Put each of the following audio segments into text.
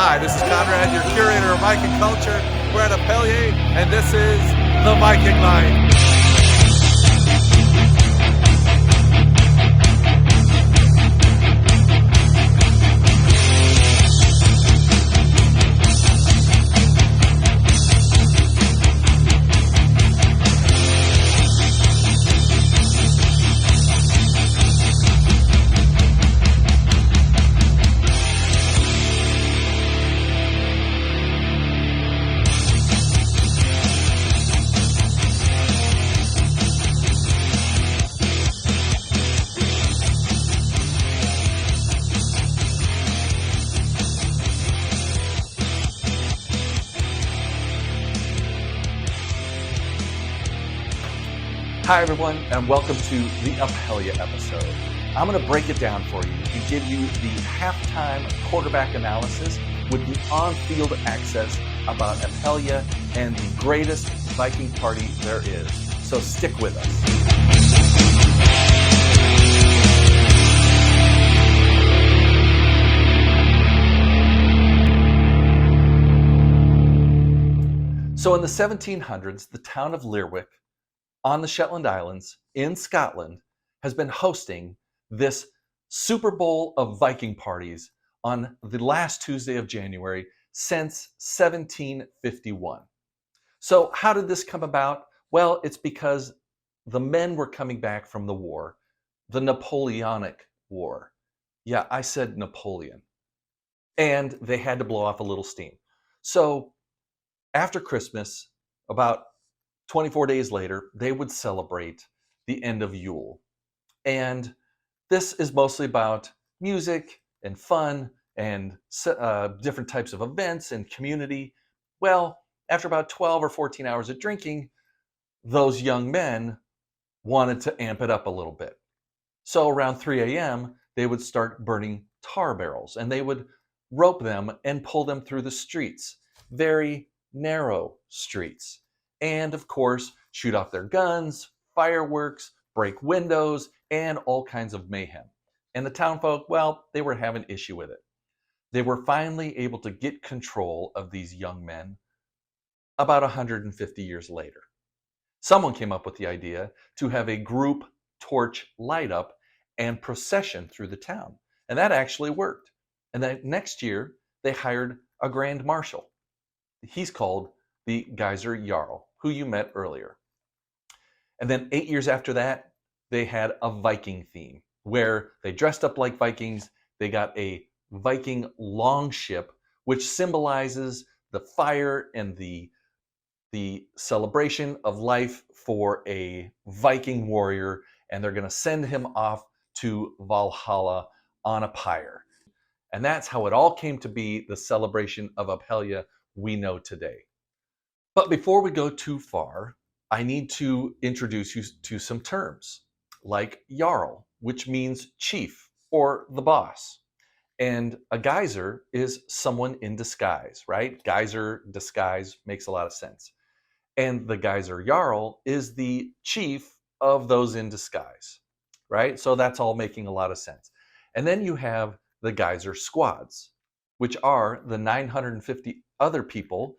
Hi, this is Conrad, your curator of Viking culture. We're at Up Helly Aa, and this is the Viking Line. Hi everyone, and welcome to the Up Helly Aa episode. I'm going to break it down for you and give you the halftime quarterback analysis with the on-field access about Up Helly Aa and the greatest Viking party there is. So stick with us. So in the 1700s, the town of Lerwick on the Shetland Islands in Scotland has been hosting this Super Bowl of Viking parties on the last Tuesday of January since 1751. So how did this come about? Well, it's because the men were coming back from the war, the Napoleonic War. Yeah, I said Napoleon. And they had to blow off a little steam. So after Christmas, about 24 days later, they would celebrate the end of Yule. And this is mostly about music and fun and different types of events and community. Well, after about 12 or 14 hours of drinking, those young men wanted to amp it up a little bit. So around 3 a.m., they would start burning tar barrels, and they would rope them and pull them through the streets, very narrow streets. And of course, shoot off their guns, fireworks, break windows, and all kinds of mayhem. And the townfolk, well, they were having issue with it. They were finally able to get control of these young men about 150 years later. Someone came up with the idea to have a group torch light up and procession through the town. And that actually worked. And then next year, they hired a grand marshal. He's called the Geyser Jarl, who you met earlier. And then 8 years after that, they had a Viking theme where they dressed up like Vikings. They got a Viking longship, which symbolizes the fire and the celebration of life for a Viking warrior. And they're going to send him off to Valhalla on a pyre. And that's how it all came to be the celebration of Up Helly Aa we know today. But before we go too far, I need to introduce you to some terms like Jarl, which means chief or the boss. And a geyser is someone in disguise, right? Geyser, disguise makes a lot of sense. And the Geyser Jarl is the chief of those in disguise, right? So that's all making a lot of sense. And then you have the geyser squads, which are the 950 other people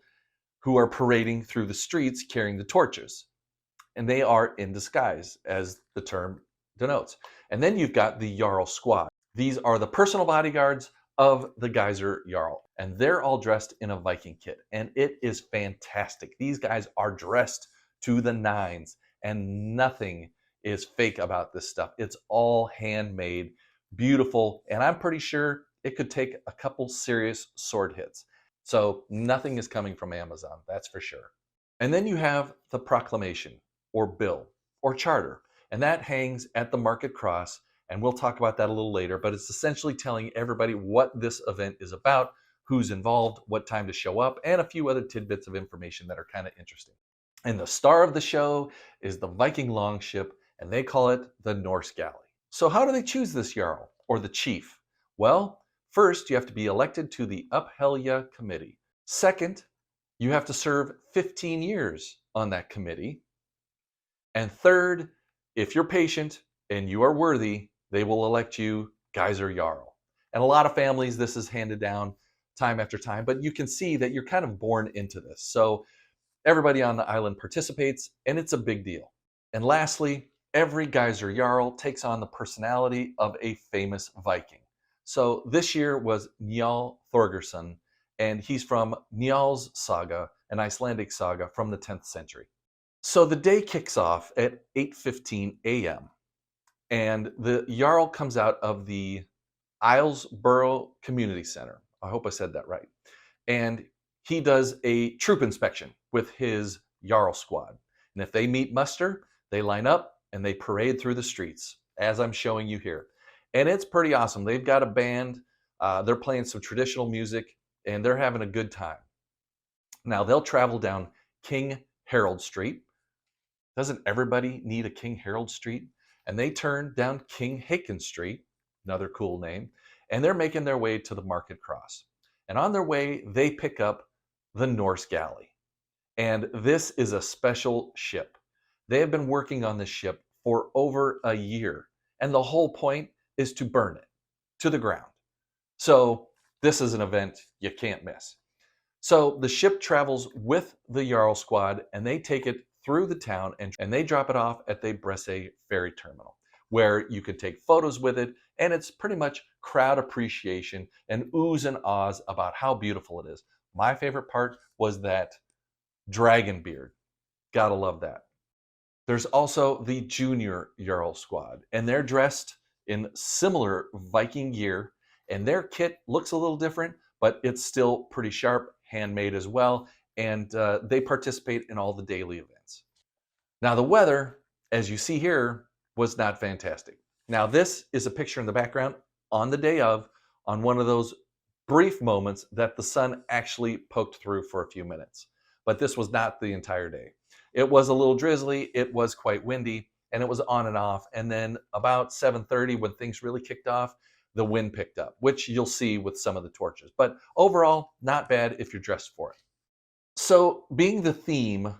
who are parading through the streets carrying the torches. And they are in disguise, as the term denotes. And then you've got the Jarl Squad. These are the personal bodyguards of the Geyser Jarl. And they're all dressed in a Viking kit. And it is fantastic. These guys are dressed to the nines. And nothing is fake about this stuff. It's all handmade, beautiful. And I'm pretty sure it could take a couple serious sword hits. So nothing is coming from Amazon, that's for sure. And then you have the proclamation or bill or charter, and that hangs at the market cross, and we'll talk about that a little later, but it's essentially telling everybody what this event is about, who's involved, what time to show up, and a few other tidbits of information that are kind of interesting. And the star of the show is the Viking longship, and they call it the Norse galley. So how do they choose this Jarl or the chief? Well, first, you have to be elected to the Up Helly Aa committee. Second, you have to serve 15 years on that committee. And third, if you're patient and you are worthy, they will elect you Geyser Jarl. And a lot of families, this is handed down time after time, but you can see that you're kind of born into this. So everybody on the island participates, and it's a big deal. And lastly, every Geyser Jarl takes on the personality of a famous Viking. So this year was Njal Thorgerson, and he's from Njal's saga, an Icelandic saga from the 10th century. So the day kicks off at 8:15 a.m. and the Jarl comes out of the Islesboro Community Center. I hope I said that right. And he does a troop inspection with his Jarl squad. And if they meet muster, they line up and they parade through the streets, as I'm showing you here. And it's pretty awesome. They've got a band, they're playing some traditional music, and they're having a good time. Now, they'll travel down King Harold Street. Doesn't everybody need a King Harold Street? And they turn down King Haakon Street, another cool name, and they're making their way to the Market Cross. And on their way, they pick up the Norse Galley. And this is a special ship. They have been working on this ship for over a year. And the whole point is to burn it to the ground. So this is an event you can't miss. So the ship travels with the Jarl squad, and they take it through the town, and they drop it off at the Bresse ferry terminal, where you can take photos with it, and it's pretty much crowd appreciation and oohs and ahs about how beautiful it is. My favorite part was that dragon beard. Gotta love that. There's also the junior Jarl squad, and they're dressed in similar Viking gear, and their kit looks a little different, but it's still pretty sharp, handmade as well, and they participate in all the daily events. Now, the weather, as you see here, was not fantastic. Now, this is a picture in the background on the day of, on one of those brief moments that the sun actually poked through for a few minutes. But this was not the entire day. It was a little drizzly, it was quite windy, and it was on and off. And then about 7:30, when things really kicked off, the wind picked up, which you'll see with some of the torches. But overall, not bad if you're dressed for it. So, being the theme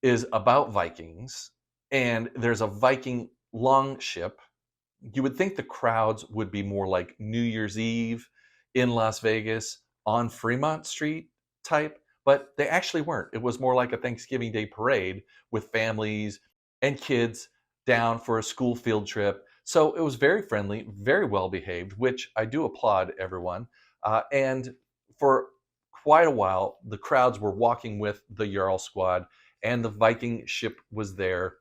is about Vikings, and there's a Viking longship, you would think the crowds would be more like New Year's Eve in Las Vegas on Fremont Street type, but they actually weren't. It was more like a Thanksgiving Day parade with families and kids down for a school field trip. So it was very friendly, very well behaved, which I do applaud everyone. And for quite a while, the crowds were walking with the Jarl squad, and the Viking ship was there.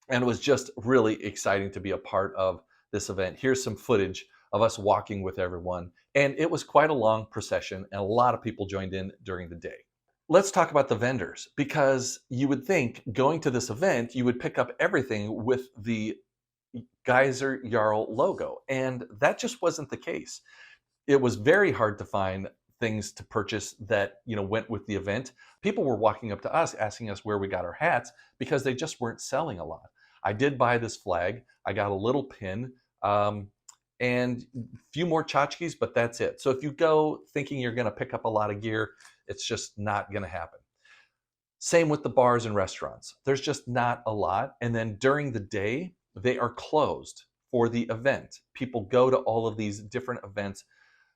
And it was just really exciting to be a part of this event. Here's some footage of us walking with everyone. And it was quite a long procession, and a lot of people joined in during the day. Let's talk about the vendors, because you would think going to this event, you would pick up everything with the Geyser Jarl logo. And that just wasn't the case. It was very hard to find things to purchase that went with the event. People were walking up to us asking us where we got our hats because they just weren't selling a lot. I did buy this flag. I got a little pin and a few more tchotchkes, but that's it. So if you go thinking you're going to pick up a lot of gear, it's just not going to happen. Same with the bars and restaurants. There's just not a lot. And then during the day, they are closed for the event. People go to all of these different events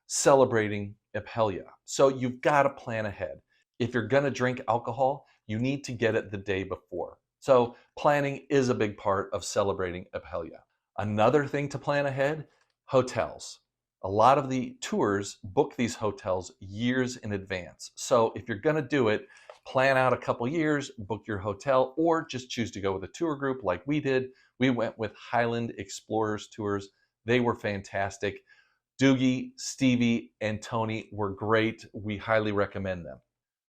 celebrating Up Helly Aa. So you've got to plan ahead. If you're going to drink alcohol, you need to get it the day before. So planning is a big part of celebrating Up Helly Aa. Another thing to plan ahead, hotels. A lot of the tours book these hotels years in advance. So if you're going to do it, plan out a couple years, book your hotel, or just choose to go with a tour group like we did. We went with Highland Explorers Tours. They were fantastic. Doogie, Stevie, and Tony were great. We highly recommend them.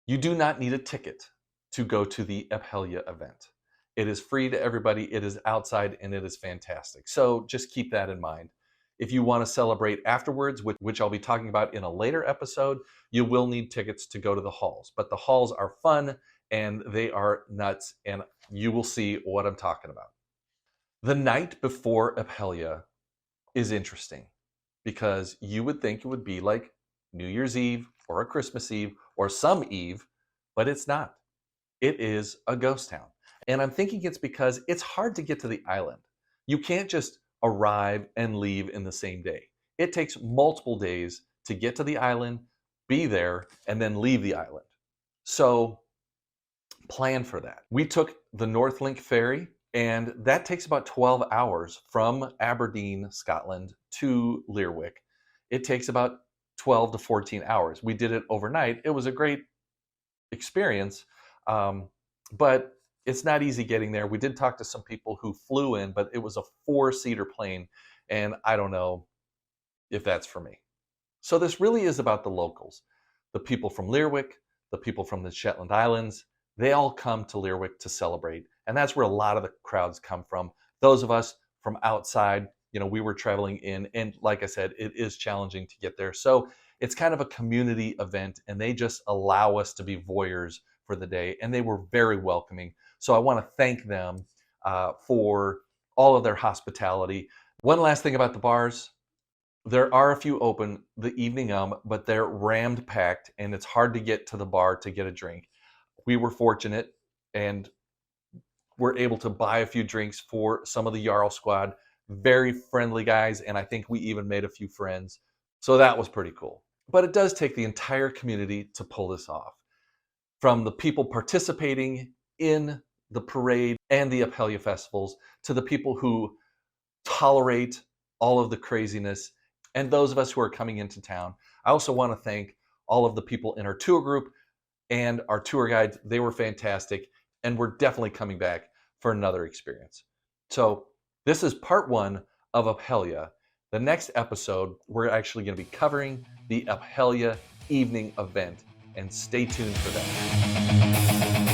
You do not need a ticket to go to the Up Helly Aa event. It is free to everybody. It is outside, and it is fantastic. So just keep that in mind. If you want to celebrate afterwards, which I'll be talking about in a later episode, you will need tickets to go to the halls. But the halls are fun, and they are nuts, and you will see what I'm talking about. The night before Up Helly Aa is interesting, because you would think it would be like New Year's Eve or a Christmas Eve or some Eve, but it's not. It is a ghost town. And I'm thinking it's because it's hard to get to the island. You can't just arrive and leave in the same day. It takes multiple days to get to the island, be there and then leave the island. So plan for that. We took the Northlink ferry, and that takes about 12 hours from Aberdeen, Scotland to Lerwick. It takes about 12 to 14 hours. We did it overnight. It was a great experience, but it's not easy getting there. We did talk to some people who flew in, but it was a 4-seater plane, and I don't know if that's for me. So this really is about the locals, the people from Lerwick, the people from the Shetland Islands. They all come to Lerwick to celebrate, and that's where a lot of the crowds come from. Those of us from outside, we were traveling in, and like I said, it is challenging to get there. So it's kind of a community event, and they just allow us to be voyeurs for the day, and they were very welcoming. So I want to thank them for all of their hospitality. One last thing about the bars. There are a few open the evening but they're rammed packed, and it's hard to get to the bar to get a drink. We were fortunate and were able to buy a few drinks for some of the Jarl squad. Very friendly guys, and I think we even made a few friends. So that was pretty cool. But it does take the entire community to pull this off. From the people participating in the parade and the Up Helly Aa festivals, to the people who tolerate all of the craziness, and those of us who are coming into town. I also want to thank all of the people in our tour group and our tour guides. They were fantastic, and we're definitely coming back for another experience. So this is part 1 of Up Helly Aa. The next episode, we're actually going to be covering the Up Helly Aa evening event, and stay tuned for that.